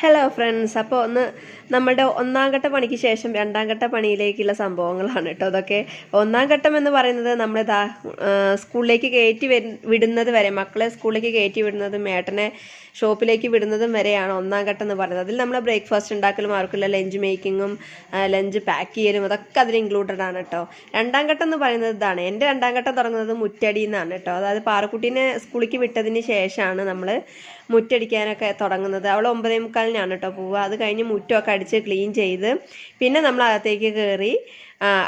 Hello friends, അപ്പോൾ നമ്മുടെ ഒന്നാം ഘട്ട പണിക്ക് ശേഷം രണ്ടാം ഘട്ട പണിയിലേക്കുള്ള സംഭവങ്ങളാണ് കേട്ടോ അതൊക്കെ. ഒന്നാം ഘട്ടം എന്ന് പറയുന്നത് നമ്മൾ സ്കൂളിലേക്ക് വിടുന്നത് വരെ, മക്കളെ സ്കൂളിലേക്ക് കയറ്റി വിടുന്നതും ഏട്ടനെ ഷോപ്പിലേക്ക് വിടുന്നതും വരെയാണ് ഒന്നാം ഘട്ടം എന്ന് പറയുന്നത്. അതിൽ നമ്മൾ ബ്രേക്ക്ഫാസ്റ്റ് ഉണ്ടാക്കലും അവർക്കുള്ള ലഞ്ച് മേക്കിങ്ങും ലഞ്ച് പാക്ക് ചെയ്യലും അതൊക്കെ അതിൽ ഇൻക്ലൂഡഡ് ആണ് കേട്ടോ. രണ്ടാം ഘട്ടം എന്ന് പറയുന്നത് ഇതാണ്. എൻ്റെ രണ്ടാം ഘട്ടം തുടങ്ങുന്നത് മുറ്റടിയിൽ നിന്നാണ് കേട്ടോ. അതായത് പാറക്കുട്ടീനെ സ്കൂളിലേക്ക് വിട്ടതിന് ശേഷമാണ് നമ്മൾ മുറ്റടിക്കാനൊക്കെ തുടങ്ങുന്നത്. അവൾ 9:45 കേട്ടോ പോവുക. അത് കഴിഞ്ഞ് മുറ്റമൊക്കെ അടിച്ച് ക്ലീൻ ചെയ്ത് പിന്നെ നമ്മൾ അകത്തേക്ക് കയറി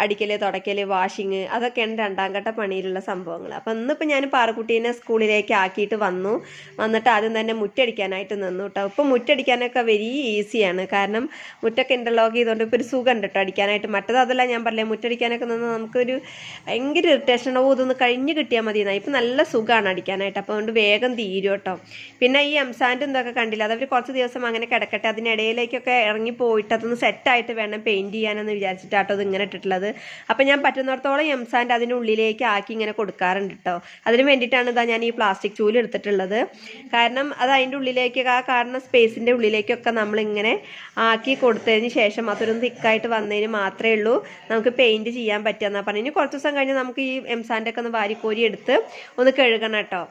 അടിക്കൽ, തുടയ്ക്കൽ, വാഷിങ് അതൊക്കെയാണ് രണ്ടാം ഘട്ട പണിയിലുള്ള സംഭവങ്ങൾ. അപ്പം ഇന്നിപ്പോൾ ഞാൻ പാറക്കുട്ടീനെ സ്കൂളിലേക്ക് ആക്കിയിട്ട് വന്നിട്ട് ആദ്യം തന്നെ മുറ്റടിക്കാനായിട്ട് നിന്നു കേട്ടോ. ഇപ്പം മുറ്റടിക്കാനൊക്കെ വെരി ഈസിയാണ്. കാരണം മുറ്റൊക്കെ ഇൻ്റർലോക്ക് ചെയ്തുകൊണ്ട് ഇപ്പോൾ ഒരു സുഖം കേട്ടോ അടിക്കാനായിട്ട്. മറ്റത് അതല്ല, ഞാൻ പറഞ്ഞില്ലേ, മുറ്റടിക്കാനൊക്കെ നിന്ന് നമുക്കൊരു ഭയങ്കര ഇറിറ്റേഷൻ, ഇതൊന്ന് കഴിഞ്ഞ് കിട്ടിയാൽ മതി എന്നാൽ. ഇപ്പം നല്ല സുഖമാണ് അടിക്കാനായിട്ട്. അപ്പോൾ അതുകൊണ്ട് വേഗം തീരും കേട്ടോ. പിന്നെ ഈ എംസാൻഡ് എന്തൊക്കെ കണ്ടില്ല, അതവർ കുറച്ച് ദിവസം അങ്ങനെ കിടക്കട്ടെ, അതിനിടയിലേക്കൊക്കെ ഇറങ്ങി പോയിട്ട് അതൊന്ന് സെറ്റായിട്ട് വേണം പെയിൻറ്റ് ചെയ്യാനെന്ന് വിചാരിച്ചിട്ടാട്ടോ അത് ഇങ്ങനെ ഇട്ടിട്ടുള്ളത്. അപ്പം ഞാൻ പറ്റുന്നിടത്തോളം എംസാൻഡ് അതിൻ്റെ ഉള്ളിലേക്ക് ആക്കി ഇങ്ങനെ കൊടുക്കാറുണ്ട് കേട്ടോ. അതിന് വേണ്ടിയിട്ടാണ് ഞാൻ ഈ പ്ലാസ്റ്റിക് ചൂല് എടുത്തിട്ടുള്ളത്. കാരണം അത് അതിൻ്റെ ഉള്ളിലേക്ക്, ആ കാണുന്ന സ്പേസിൻ്റെ ഉള്ളിലേക്കൊക്കെ നമ്മളിങ്ങനെ ആക്കി കൊടുത്തതിന് ശേഷം അതൊരു തിക്കായിട്ട് വന്നതിന് മാത്രമേ ഉള്ളൂ നമുക്ക് പെയിൻറ്റ് ചെയ്യാൻ പറ്റുക പറഞ്ഞു. ഇനി കുറച്ച് ദിവസം കഴിഞ്ഞ് നമുക്ക് ഈ എംസാൻഡൊക്കെ ഒന്ന് വാരിക്കോരി എടുത്ത് ഒന്ന് കഴുകണം കേട്ടോ.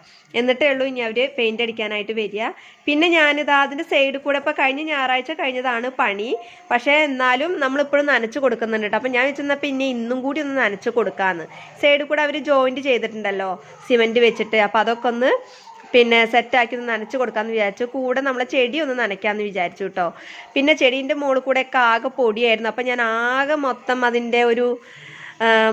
എന്നിട്ടേ ഉള്ളൂ ഇനി അവർ പെയിൻറ്റ് അടിക്കാനായിട്ട് വരിക. പിന്നെ ഞാനിത് അതിൻ്റെ സൈഡിൽ കൂടെ ഇപ്പോൾ കഴിഞ്ഞ ഞായറാഴ്ച കഴിഞ്ഞതാണ് പണി. പക്ഷേ എന്നാലും നമ്മളിപ്പോഴും നനച്ച് കൊടുക്കുന്നുണ്ട് കേട്ടോ. അപ്പം ഞാൻ വെച്ചെന്നാൽ പിന്നെ ഇന്നും കൂടി ഒന്ന് നനച്ച് കൊടുക്കാമെന്ന്. സൈഡിൽ കൂടെ അവർ ജോയിൻറ്റ് ചെയ്തിട്ടുണ്ടല്ലോ സിമെൻറ്റ് വെച്ചിട്ട്. അപ്പോൾ അതൊക്കെ ഒന്ന് സെറ്റാക്കി ഒന്ന് നനച്ച് കൊടുക്കാമെന്ന് വിചാരിച്ചു. കൂടെ നമ്മളെ ചെടി ഒന്ന് നനയ്ക്കാമെന്ന് വിചാരിച്ചു കേട്ടോ. പിന്നെ ചെടീൻ്റെ മുകളിൽ കൂടെയൊക്കെ ആകെ പൊടിയായിരുന്നു. അപ്പം ഞാൻ ആകെ മൊത്തം അതിൻ്റെ ഒരു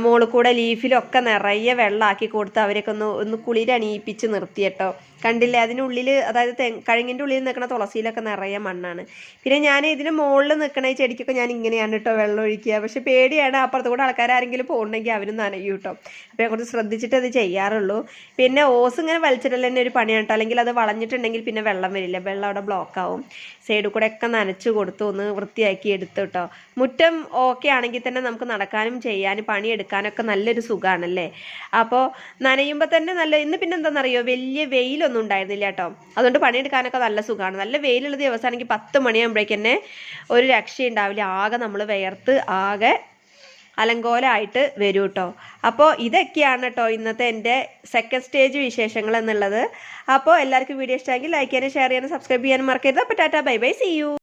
മുകളിൽ കൂടെ ലീഫിലൊക്കെ നിറയെ വെള്ളമാക്കി കൊടുത്ത് അവരൊക്കെ ഒന്ന് കുളിരണിയിപ്പിച്ച് നിർത്തി കേട്ടോ. കണ്ടില്ലേ, അതിനുള്ളിൽ, അതായത് കഴുങ്ങിൻ്റെ ഉള്ളിൽ നിൽക്കുന്ന തുളസിയിലൊക്കെ നിറയെ മണ്ണാണ്. പിന്നെ ഞാൻ ഇതിന് മുകളിൽ നിൽക്കണ ഈ ചെടിക്കൊക്കെ ഞാൻ ഇങ്ങനെയാണ് കേട്ടോ വെള്ളം ഒഴിക്കുക. പക്ഷെ പേടിയാണ്, അപ്പുറത്ത് കൂടെ ആൾക്കാരെങ്കിലും പോകുന്നുണ്ടെങ്കിൽ അവരും നനയും കേട്ടോ. അപ്പോൾ ഞാൻ കുറച്ച് ശ്രദ്ധിച്ചിട്ട് അത് ചെയ്യാറുള്ളൂ. പിന്നെ ഓസ് ഇങ്ങനെ വലിച്ചിട്ടല്ല തന്നെ ഒരു പണിയാണ് കേട്ടോ. അല്ലെങ്കിൽ അത് വളഞ്ഞിട്ടുണ്ടെങ്കിൽ പിന്നെ വെള്ളം വരില്ല, വെള്ളം അവിടെ ബ്ലോക്ക് ആവും. സൈഡിൽ കൂടെ ഒക്കെ നനച്ച് കൊടുത്ത് ഒന്ന് വൃത്തിയാക്കി എടുത്തു കേട്ടോ. മുറ്റം ഓക്കെ ആണെങ്കിൽ തന്നെ നമുക്ക് നടക്കാനും ചെയ്യാനും പണിയെടുക്കാനൊക്കെ നല്ലൊരു സുഖമാണല്ലേ. അപ്പോൾ നനയുമ്പോൾ തന്നെ ഇന്ന് പിന്നെ എന്താണെന്നറിയോ, വലിയ വെയിലൊന്നും ഉണ്ടായിരുന്നില്ല കേട്ടോ. അതുകൊണ്ട് പണിയെടുക്കാനൊക്കെ നല്ല സുഖമാണ്. നല്ല വെയിലുള്ള ദിവസമാണെങ്കിൽ 10 മണിയാകുമ്പോഴേക്ക് തന്നെ ഒരു രക്ഷയുണ്ടാവില്ല. ആകെ നമ്മൾ വിയർത്ത് ആകെ അലങ്കോലമായിട്ട് വരും കേട്ടോ. അപ്പോൾ ഇതൊക്കെയാണ് കേട്ടോ ഇന്നത്തെ എൻ്റെ സെക്കൻഡ് സ്റ്റേജ് വിശേഷങ്ങൾ എന്നുള്ളത്. അപ്പോൾ എല്ലാവർക്കും വീഡിയോ ഇഷ്ടമെങ്കിൽ ലൈക്ക് ചെയ്യാനും ഷെയർ ചെയ്യാനും സബ്സ്ക്രൈബ് ചെയ്യാനും മറക്കരുത്. അപ്പോൾ tata, bye bye, see U.